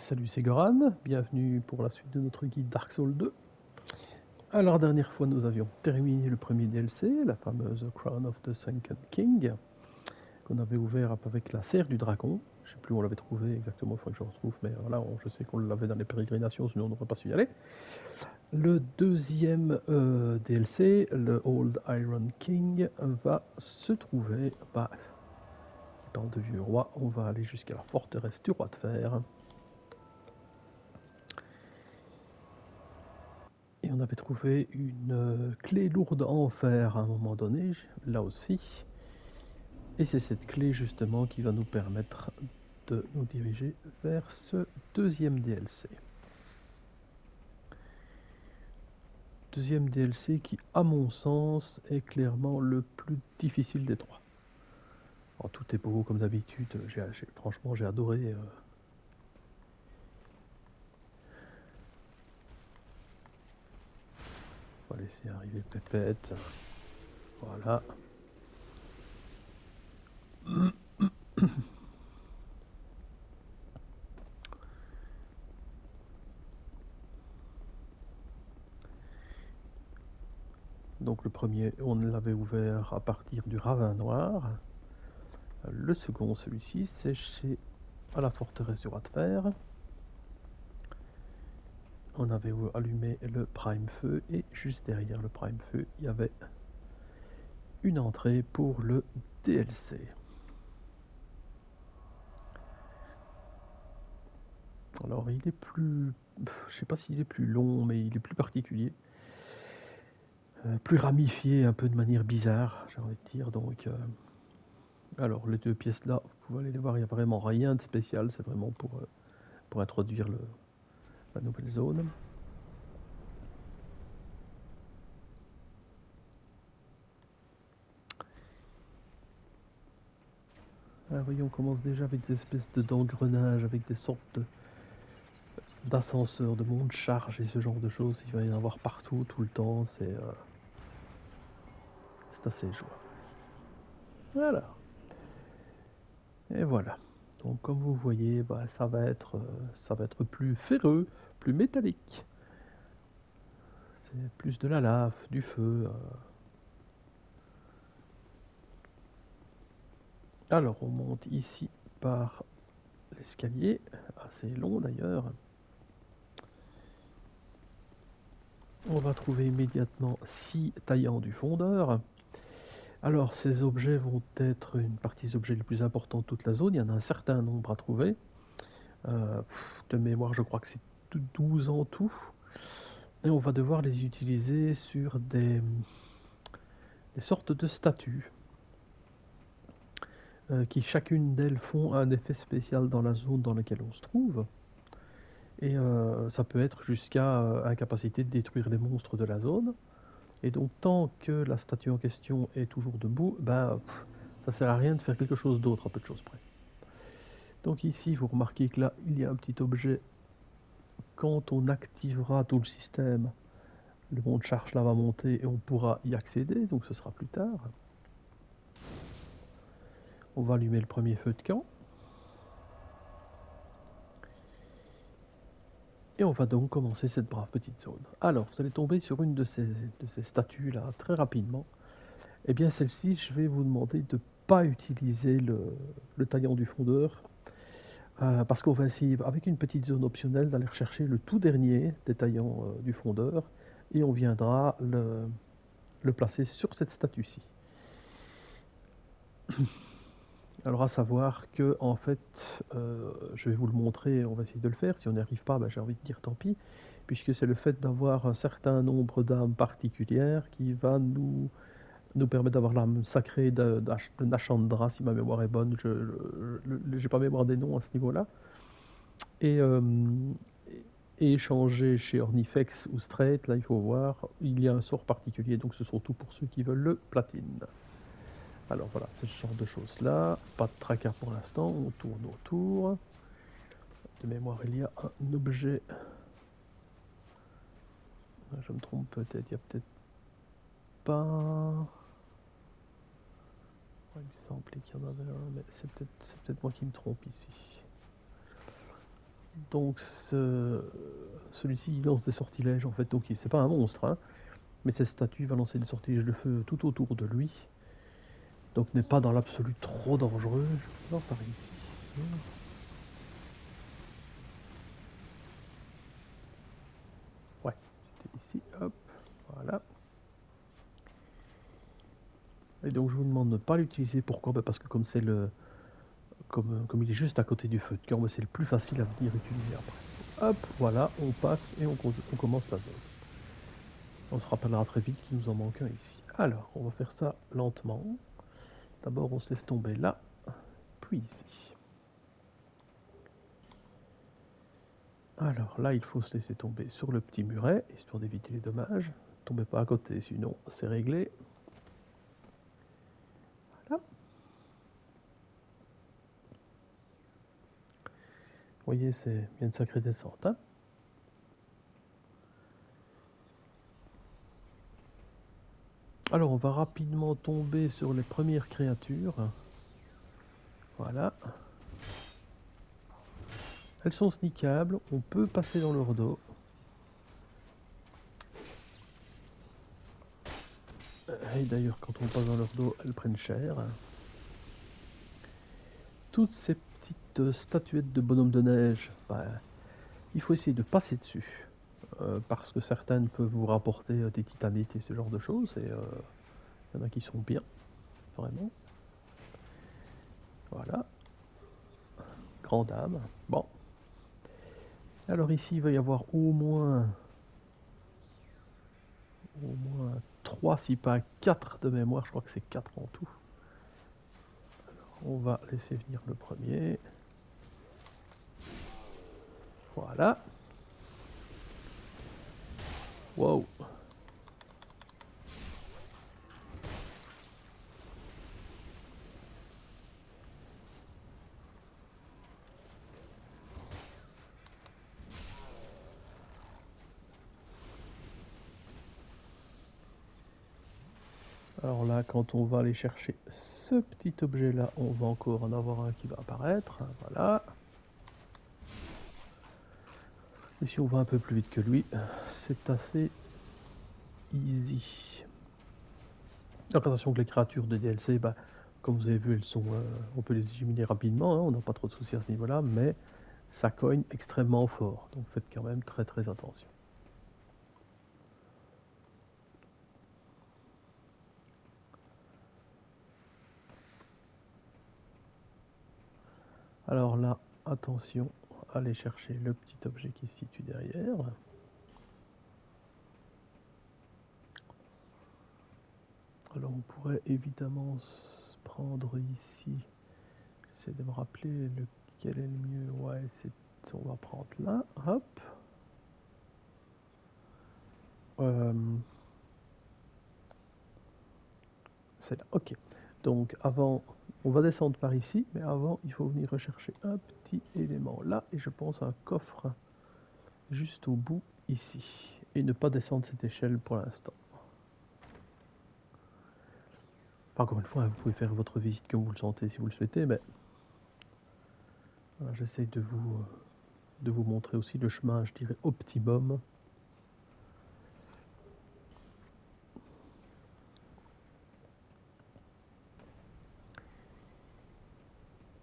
Salut, c'est Goran, bienvenue pour la suite de notre guide Dark Souls 2. Alors, dernière fois, nous avions terminé le premier DLC, la fameuse Crown of the Sunken King, qu'on avait ouvert avec la serre du dragon. Je ne sais plus où on l'avait trouvé exactement, il faudrait que je retrouve, mais voilà, je sais qu'on l'avait dans les pérégrinations, sinon on n'aurait pas su y aller. Le deuxième DLC, le Old Iron King, va se trouver, qui parle de vieux roi, on va aller jusqu'à la forteresse du roi de fer. Et on avait trouvé une clé lourde en fer à un moment donné, là aussi. Et c'est cette clé justement qui va nous permettre de nous diriger vers ce deuxième DLC. Deuxième DLC qui, à mon sens, est clairement le plus difficile des trois. Alors, tout est beau comme d'habitude, franchement j'ai adoré. On va laisser arriver Pépette. Voilà. Donc le premier, on l'avait ouvert à partir du ravin noir. Le second, celui-ci, c'est à la forteresse du roi de fer. On avait allumé le prime feu et juste derrière le prime feu, il y avait une entrée pour le DLC. Alors il est plus, je sais pas s'il est plus long, mais il est plus particulier, plus ramifié, un peu de manière bizarre, j'ai envie de dire. Donc, alors les deux pièces là, vous pouvez aller les voir, il n'y a vraiment rien de spécial, c'est vraiment pour introduire la nouvelle zone. Ah, voyons, on commence déjà avec des espèces d'engrenages, avec des sortes d'ascenseurs, de monte charge et ce genre de choses. Il va y en avoir partout, tout le temps. C'est assez joyeux. Voilà. Et voilà. Donc comme vous voyez, ça va être plus ferreux, plus métallique. C'est plus de la lave, du feu. Alors on monte ici par l'escalier, assez long d'ailleurs. On va trouver immédiatement 6 taillants du fondeur. Alors ces objets vont être une partie des objets les plus importants de toute la zone. Il y en a un certain nombre à trouver. De mémoire, je crois que c'est 12 en tout. Et on va devoir les utiliser sur des sortes de statues. Qui chacune d'elles font un effet spécial dans la zone dans laquelle on se trouve. Et ça peut être jusqu'à incapacité de détruire les monstres de la zone. Et donc tant que la statue en question est toujours debout, ça sert à rien de faire quelque chose d'autre à peu de choses près. Donc ici, vous remarquez que là, il y a un petit objet. Quand on activera tout le système, le monte charge là va monter et on pourra y accéder, donc ce sera plus tard. On va allumer le premier feu de camp. Et on va donc commencer cette brave petite zone. Alors, vous allez tomber sur une de ces statues là très rapidement. Et bien celle-ci, je vais vous demander de ne pas utiliser le taillant du fondeur. Parce qu'on va essayer, avec une petite zone optionnelle, d'aller rechercher le tout dernier des taillants du fondeur. Et on viendra le placer sur cette statue-ci. Alors à savoir que en fait, je vais vous le montrer, on va essayer de le faire. Si on n'y arrive pas, j'ai envie de dire tant pis, puisque c'est le fait d'avoir un certain nombre d'âmes particulières qui va nous permettre d'avoir l'âme sacrée de Nashandra, si ma mémoire est bonne. Je n'ai pas mémoire des noms à ce niveau-là. Et échanger chez Ornifex ou Straight, là il faut voir, il y a un sort particulier, donc ce sont tout pour ceux qui veulent le platine. Alors voilà, c'est ce genre de choses là, pas de tracas pour l'instant, on tourne autour. De mémoire, il y a un objet. Je me trompe peut-être, il n'y a peut-être pas. Il me semblait qu'il y en avait un, mais c'est peut-être moi qui me trompe ici. Donc celui-ci il lance des sortilèges en fait, donc c'est pas un monstre, hein, mais cette statue va lancer des sortilèges de feu tout autour de lui. Donc n'est pas dans l'absolu trop dangereux. Je vais voir par ici. Ouais, c'était ici, hop, voilà. Et donc je vous demande de ne pas l'utiliser, pourquoi? Parce que comme c'est le... Comme il est juste à côté du feu de camp, c'est le plus facile à venir utiliser après. Hop, voilà, on passe et on commence la zone. On se rappellera très vite qu'il nous en manque un ici. Alors, on va faire ça lentement. D'abord, on se laisse tomber là, puis ici. Alors là, il faut se laisser tomber sur le petit muret, histoire d'éviter les dommages. Tombez pas à côté, sinon c'est réglé. Voilà. Vous voyez, c'est bien une sacrée descente, hein. Alors, on va rapidement tomber sur les premières créatures. Voilà. Elles sont sneakables, on peut passer dans leur dos. Et d'ailleurs, quand on passe dans leur dos, elles prennent cher. Toutes ces petites statuettes de bonhommes de neige, bah, il faut essayer de passer dessus. Parce que certaines peuvent vous rapporter des titanites et ce genre de choses. Et il y en a qui sont bien, vraiment. Voilà. Grand dame. Bon. Alors ici, il va y avoir au moins 3, si pas 4 de mémoire. Je crois que c'est 4 en tout. Alors, on va laisser venir le premier. Voilà. Wow. Alors là, quand on va aller chercher ce petit objet là, on va encore en avoir un qui va apparaître. Voilà. Et si on va un peu plus vite que lui, c'est assez easy. Donc attention que les créatures de DLC, bah, comme vous avez vu, elles sont, on peut les éliminer rapidement, hein, on n'a pas trop de soucis à ce niveau-là, mais ça cogne extrêmement fort. Donc faites quand même très très attention. Alors là, attention, allez chercher le petit objet qui se situe derrière. Alors on pourrait évidemment se prendre ici. J'essaie de me rappeler lequel est le mieux. Ouais, on va prendre là. Hop. C'est là. Ok. Donc avant, on va descendre par ici, mais avant, il faut venir rechercher un petit élément là, et je pense un coffre juste au bout ici. Et ne pas descendre cette échelle pour l'instant. Encore une fois, vous pouvez faire votre visite comme vous le sentez si vous le souhaitez, mais voilà, j'essaie de vous montrer aussi le chemin, je dirais, optimum.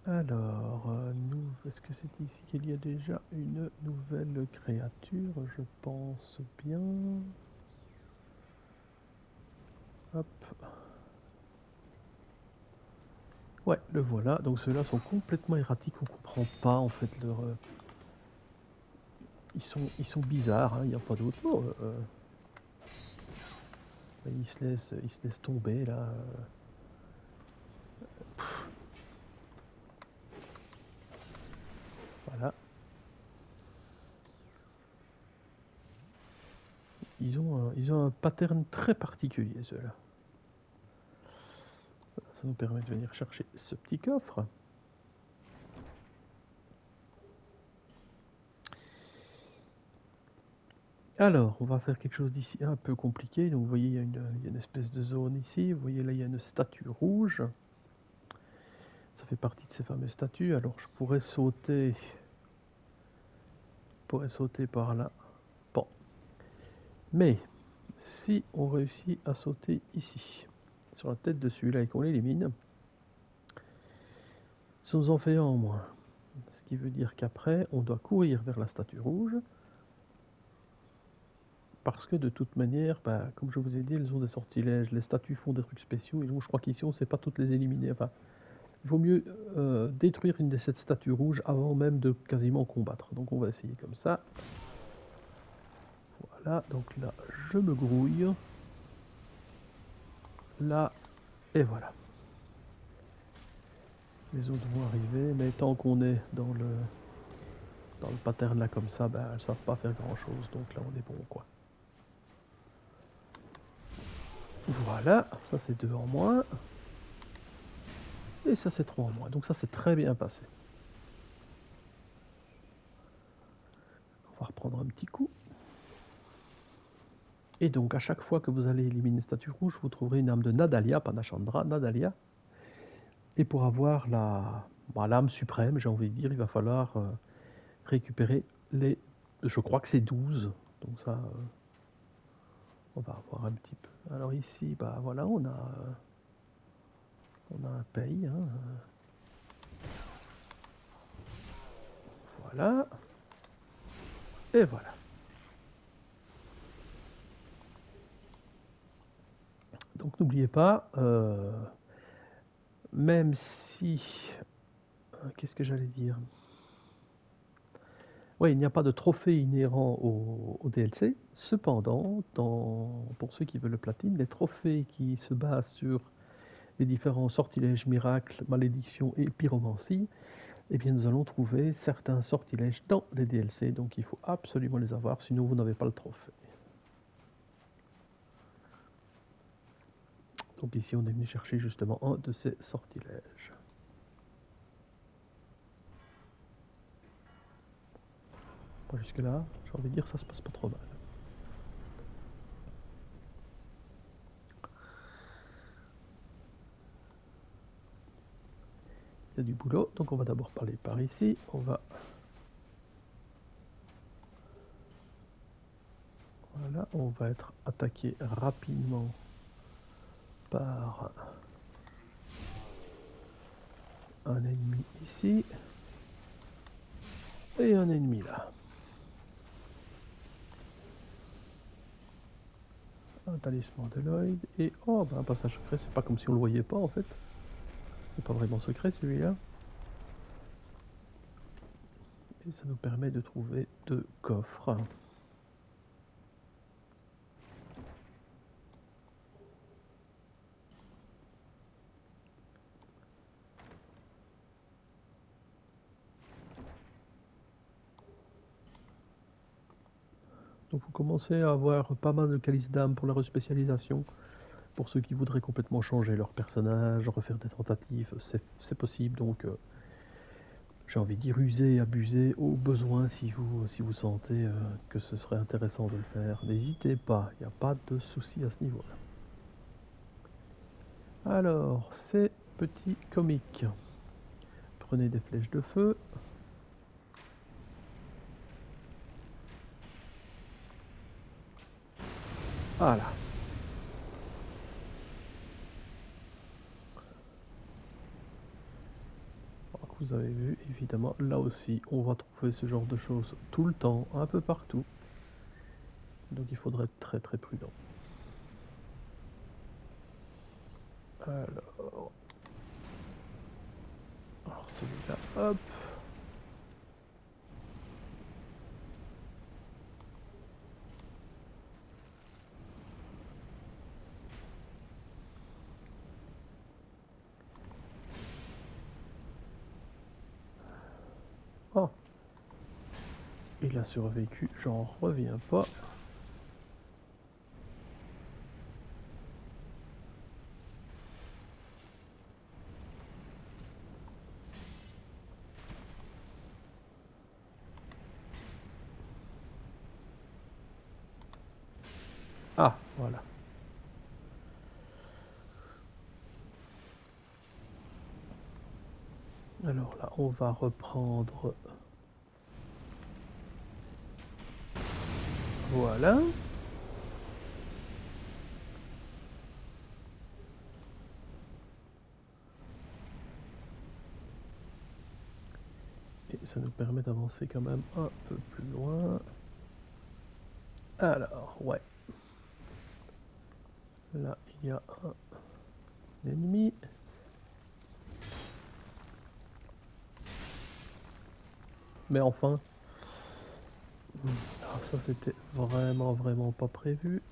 Alors, est-ce que c'est ici qu'il y a déjà une nouvelle créature? Je pense bien. Hop. Ouais, le voilà. Donc ceux-là sont complètement erratiques. On comprend pas en fait leur. Ils sont bizarres. Hein, il n'y a pas d'autre mot. Ils se laissent tomber là. Voilà. Ils ont un pattern très particulier ceux-là. Ça nous permet de venir chercher ce petit coffre. Alors, on va faire quelque chose d'ici un peu compliqué. Donc, vous voyez, il y a une espèce de zone ici. Vous voyez, là, il y a une statue rouge. Ça fait partie de ces fameuses statues. Alors, je pourrais sauter pourrait sauter par là. Bon. Mais, si on réussit à sauter ici, sur la tête de celui-là et qu'on l'élimine, ça nous en fait un en moins. Ce qui veut dire qu'après, on doit courir vers la statue rouge. Parce que de toute manière, bah, comme je vous ai dit, elles ont des sortilèges, les statues font des trucs spéciaux, et donc je crois qu'ici on ne sait pas toutes les éliminer. Enfin, il vaut mieux détruire une des 7 statues rouges avant même de quasiment combattre. Donc on va essayer comme ça. Voilà, donc là je me grouille. Là, et voilà. Les autres vont arriver, mais tant qu'on est dans le pattern là comme ça, ben, elles ne savent pas faire grand chose, donc là on est bon quoi. Voilà, ça c'est 2 en moins. Et ça c'est 3 en moins, donc ça c'est très bien passé. On va reprendre un petit coup. Et donc à chaque fois que vous allez éliminer une statue rouge, vous trouverez une âme de Nadalia, pas Nashandra, Nadalia. Et pour avoir l'âme suprême, j'ai envie de dire, il va falloir récupérer les... Je crois que c'est 12. Donc ça, on va avoir un petit peu. Alors ici, bah voilà, on a un pays. Hein. Voilà. Et voilà. Donc n'oubliez pas, même si... Qu'est-ce que j'allais dire? Oui, il n'y a pas de trophée inhérent au DLC. Cependant, pour ceux qui veulent le platine, les trophées qui se basent sur les différents sortilèges, miracles, malédictions et pyromancie, eh bien nous allons trouver certains sortilèges dans les DLC, donc il faut absolument les avoir, sinon vous n'avez pas le trophée. Donc ici on est venu chercher justement un de ces sortilèges. Bon, jusque là, j'ai envie de dire ça se passe pas trop mal. Il y a du boulot, donc on va d'abord parler par ici. Voilà, on va être attaqué rapidement par un ennemi ici et un ennemi là. Un talisman de Lloyd et oh ben un passage secret, c'est pas comme si on le voyait pas en fait. C'est pas vraiment secret celui-là. Et ça nous permet de trouver 2 coffres. Donc vous commencez à avoir pas mal de calices d'âme pour la respécialisation. Pour ceux qui voudraient complètement changer leur personnage, refaire des tentatives, c'est possible. Donc j'ai envie de dire user et abuser au besoin si vous sentez que ce serait intéressant de le faire. N'hésitez pas, il n'y a pas de souci à ce niveau-là. Alors, ces petits comiques. Prenez des flèches de feu. Voilà. Vous avez vu, évidemment, là aussi, on va trouver ce genre de choses tout le temps, un peu partout. Donc il faudrait être très très prudent. Alors celui-là, hop. Oh, il a survécu, j'en reviens pas. Ah, voilà. Alors là, on va reprendre Voilà. Et ça nous permet d'avancer quand même un peu plus loin. Alors, ouais. Là, il y a un ennemi. Mais enfin. Alors ça, c'était vraiment pas prévu.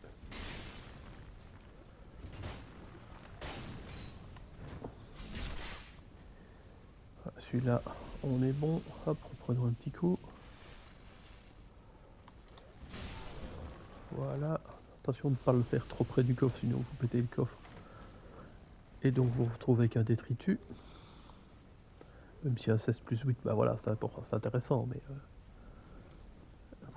Celui-là, on est bon. Hop, reprenons un petit coup. Voilà. Attention de ne pas le faire trop près du coffre, sinon vous pétez le coffre. Et donc vous vous retrouvez avec un détritus. Même si un 16 plus 8, bah voilà, c'est intéressant, mais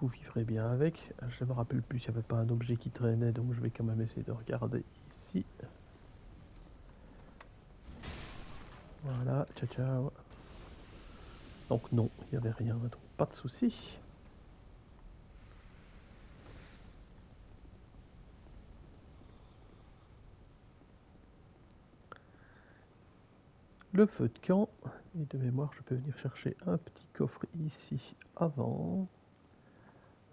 vous vivrez bien avec. Je ne me rappelle plus s'il n'y avait pas un objet qui traînait, donc je vais quand même essayer de regarder ici. Voilà, ciao ciao. Donc non, il n'y avait rien, donc pas de souci. Le feu de camp, et de mémoire je peux venir chercher un petit coffre ici avant.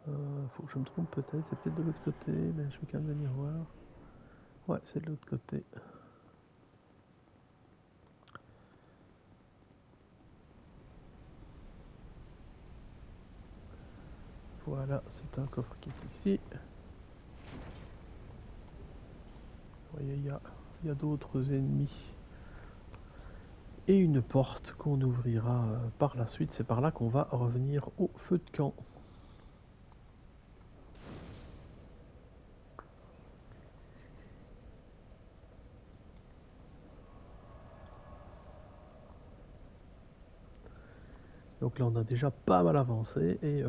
Faut que je me trompe peut-être, c'est peut-être de l'autre côté, mais je vais quand même venir voir. Ouais, c'est de l'autre côté. Voilà, c'est un coffre qui est ici. Vous voyez, il y a d'autres ennemis. Et une porte qu'on ouvrira par la suite. C'est par là qu'on va revenir au feu de camp. Donc là on a déjà pas mal avancé et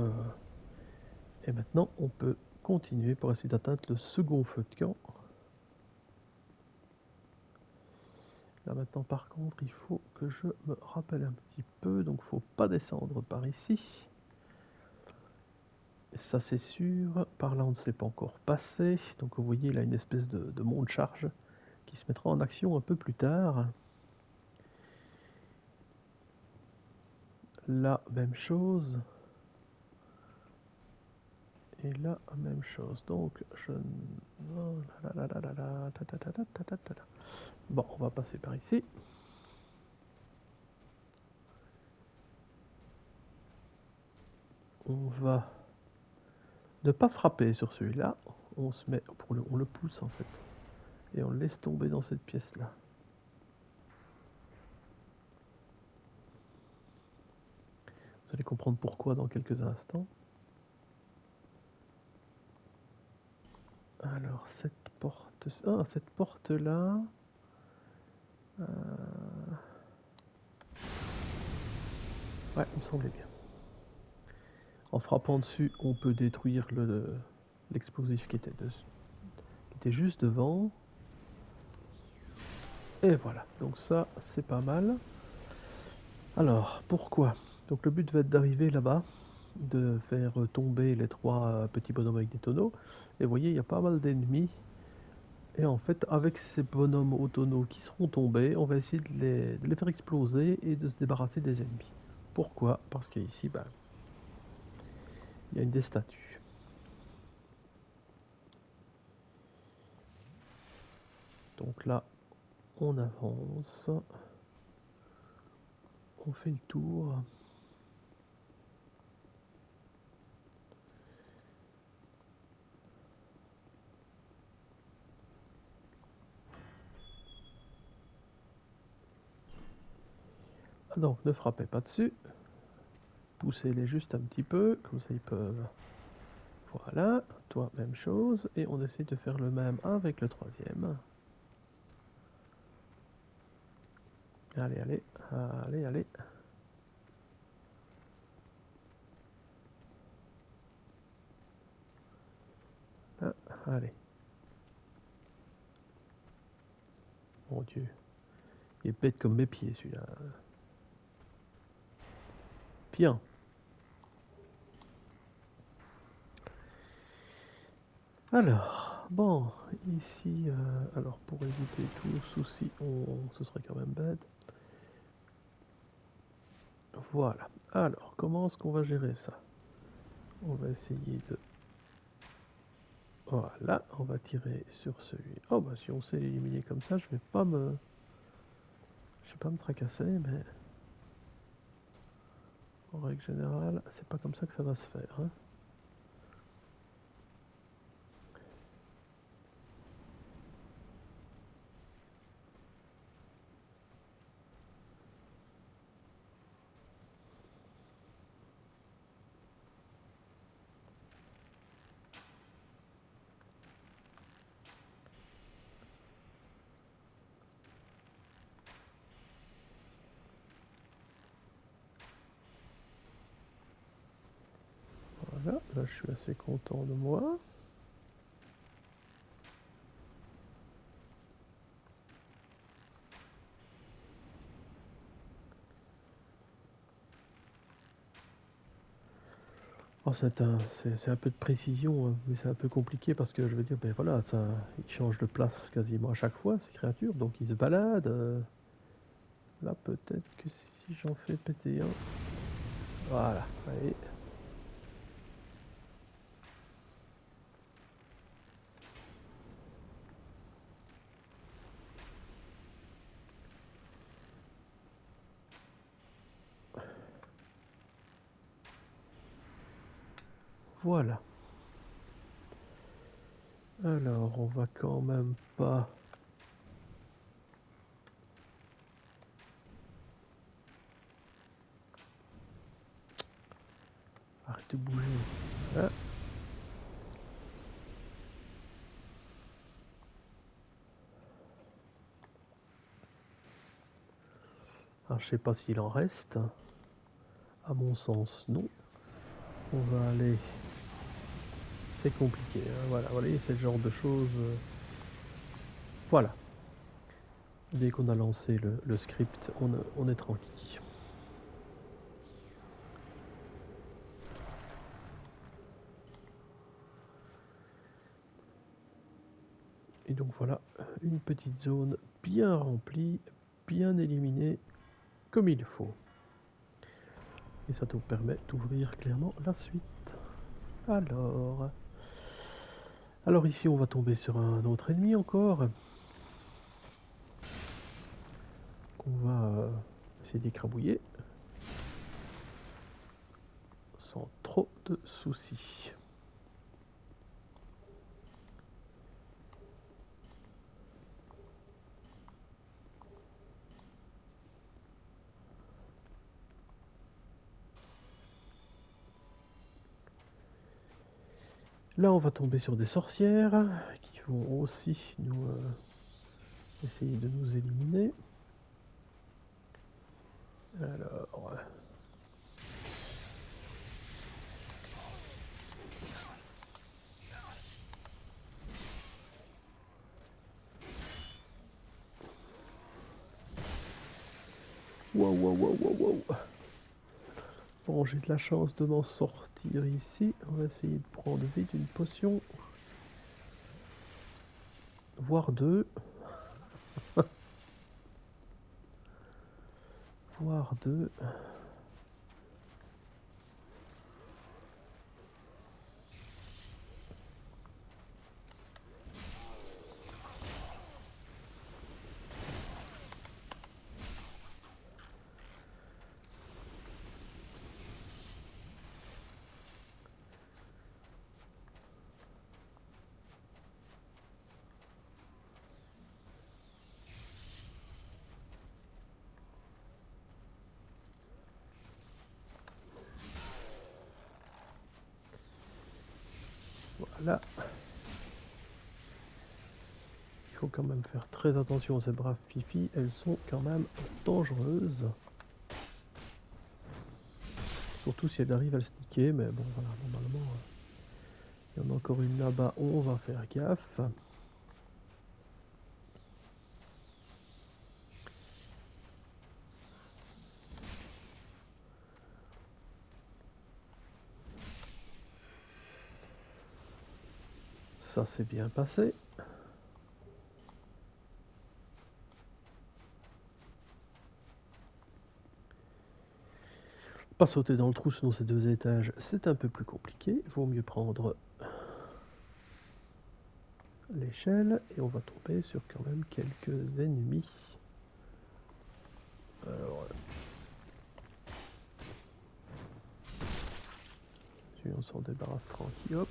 maintenant on peut continuer pour essayer d'atteindre le second feu de camp. Là maintenant par contre il faut que je me rappelle un petit peu, donc faut pas descendre par ici. Ça c'est sûr, par là on ne s'est pas encore passé, donc vous voyez là une espèce de monte-charge qui se mettra en action un peu plus tard. Là même chose. Et là, même chose. Donc, je... Bon, on va passer par ici. On va ne pas frapper sur celui-là. On se met on le pousse en fait. Et on le laisse tomber dans cette pièce-là. Vous allez comprendre pourquoi dans quelques instants. Alors, cette porte... Ah, cette porte-là... Ouais, il me semblait bien. En frappant dessus, on peut détruire l'explosif qui était juste devant. Et voilà, donc ça, c'est pas mal. Alors, pourquoi? Donc le but va être d'arriver là-bas, de faire tomber les trois petits bonhommes avec des tonneaux. Et vous voyez, il y a pas mal d'ennemis. Et en fait, avec ces bonhommes aux tonneaux qui seront tombés, on va essayer de les faire exploser et de se débarrasser des ennemis. Pourquoi? Parce qu'ici, bah, il y a une des statues. Donc là, on avance. On fait le tour. Donc ne frappez pas dessus. Poussez-les juste un petit peu, comme ça ils peuvent... Voilà, toi même chose, et on essaie de faire le même avec le troisième. Allez, allez, allez, allez. Ah, allez. Mon Dieu. Il est bête comme mes pieds celui-là. Bien. Alors, bon, ici, alors pour éviter tout souci, ce serait quand même bête. Voilà. Alors, comment est-ce qu'on va gérer ça? On va essayer de... Voilà, on va tirer sur celui. Oh bah si on sait l'éliminer comme ça, je vais pas me tracasser, mais en règle générale, c'est pas comme ça que ça va se faire, hein. Voilà, là je suis assez content de moi. Oh, c'est un peu de précision, hein, mais c'est un peu compliqué parce que je veux dire, ben voilà, ça, il change de place quasiment à chaque fois, ces créatures, donc ils se baladent. Là, peut-être que si j'en fais péter un. Voilà, allez. Voilà. Alors, on va quand même pas... Arrête de bouger. Voilà. Alors, je sais pas s'il en reste. À mon sens, non. On va aller... C'est compliqué, hein. Voilà, voilà, c'est le genre de choses... Voilà. Dès qu'on a lancé le script, on est tranquille. Et donc voilà, une petite zone bien remplie, bien éliminée, comme il faut. Et ça te permet d'ouvrir clairement la suite. Alors ici on va tomber sur un autre ennemi encore. Qu'on va essayer d'écrabouiller. Sans trop de soucis. Là on va tomber sur des sorcières qui vont aussi nous essayer de nous éliminer. Alors... Wow, wow, wow, wow, wow. Bon, j'ai de la chance de m'en sortir ici. On va essayer de prendre vite une potion. Voire deux. Voire deux. Voilà. Il faut quand même faire très attention à ces braves fifis. Elles sont quand même dangereuses. Surtout si elles arrivent à le sneaker. Mais bon, voilà, normalement, il y en a encore une là-bas. On va faire gaffe. ça s'est bien passé. Pas sauter dans le trou, sinon ces 2 étages, c'est un peu plus compliqué. Il vaut mieux prendre l'échelle et on va tomber sur quand même quelques ennemis. Alors, on s'en débarrasse tranquille, hop.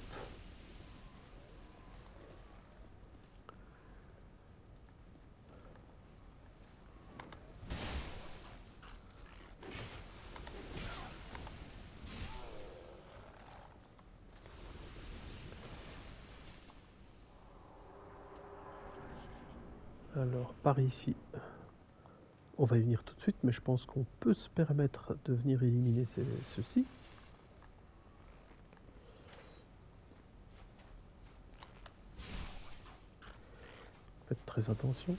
Alors, par ici, on va y venir tout de suite, mais je pense qu'on peut se permettre de venir éliminer ceux-ci. Faites très attention.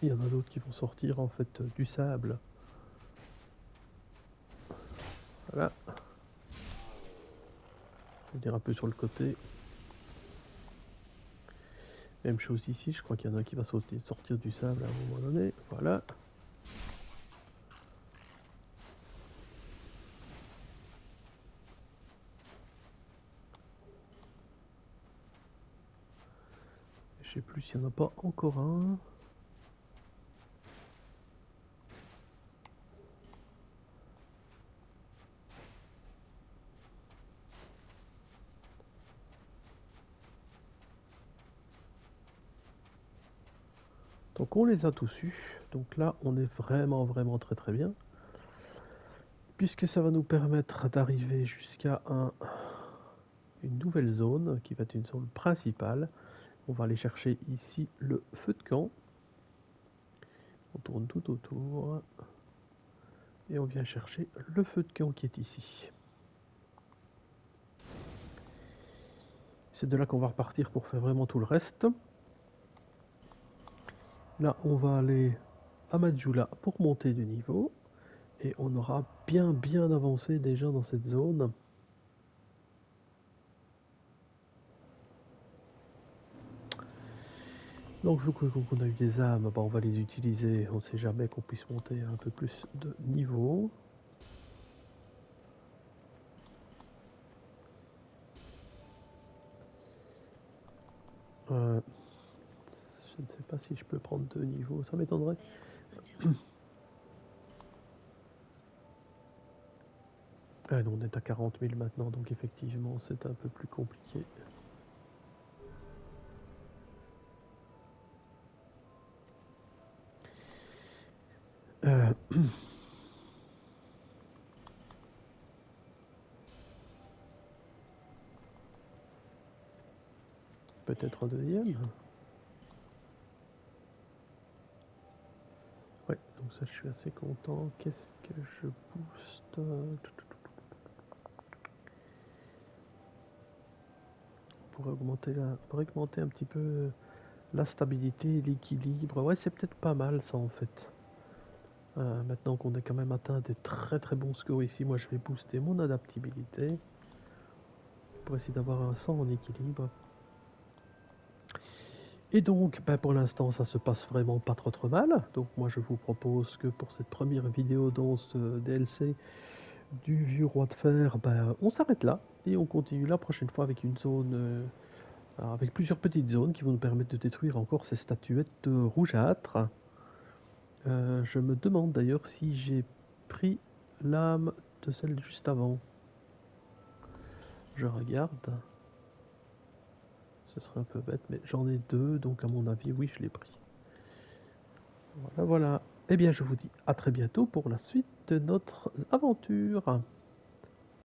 Il y en a d'autres qui vont sortir en fait du sable. Voilà. Je vais venir un peu sur le côté. Même chose ici, je crois qu'il y en a un qui va sortir du sable à un moment donné. Voilà. Je sais plus s'il n'y en a pas encore un. Donc on les a tous eus. Donc là on est vraiment très très bien. Puisque ça va nous permettre d'arriver jusqu'à une nouvelle zone qui va être une zone principale. On va aller chercher ici le feu de camp. On tourne tout autour. Et on vient chercher le feu de camp qui est ici. C'est de là qu'on va repartir pour faire vraiment tout le reste. Là, on va aller à Majula pour monter de niveau. Et on aura bien avancé déjà dans cette zone. Donc vu qu'on a eu des âmes, bah, on va les utiliser. On ne sait jamais qu'on puisse monter un peu plus de niveau. Je ne sais pas si je peux prendre 2 niveaux, ça m'étonnerait. Ah non, on est à 40 000 maintenant, donc effectivement c'est un peu plus compliqué. Peut-être un deuxième. Ouais, donc ça je suis assez content. Qu'est-ce que je booste? Pour augmenter un petit peu la stabilité, l'équilibre. Ouais, c'est peut-être pas mal ça en fait. Maintenant qu'on a quand même atteint des très bons scores ici, moi je vais booster mon adaptabilité pour essayer d'avoir un sang en équilibre. Et donc, bah, pour l'instant, ça se passe vraiment pas trop mal. Donc moi, je vous propose que pour cette première vidéo dans ce DLC du vieux roi de fer, bah, on s'arrête là. Et on continue la prochaine fois avec une zone, avec plusieurs petites zones qui vont nous permettre de détruire encore ces statuettes rougeâtres. Je me demande d'ailleurs si j'ai pris l'âme de celle juste avant. Je regarde. Ce serait un peu bête, mais j'en ai 2, donc à mon avis, oui, je l'ai pris. Voilà. Eh bien, je vous dis à très bientôt pour la suite de notre aventure.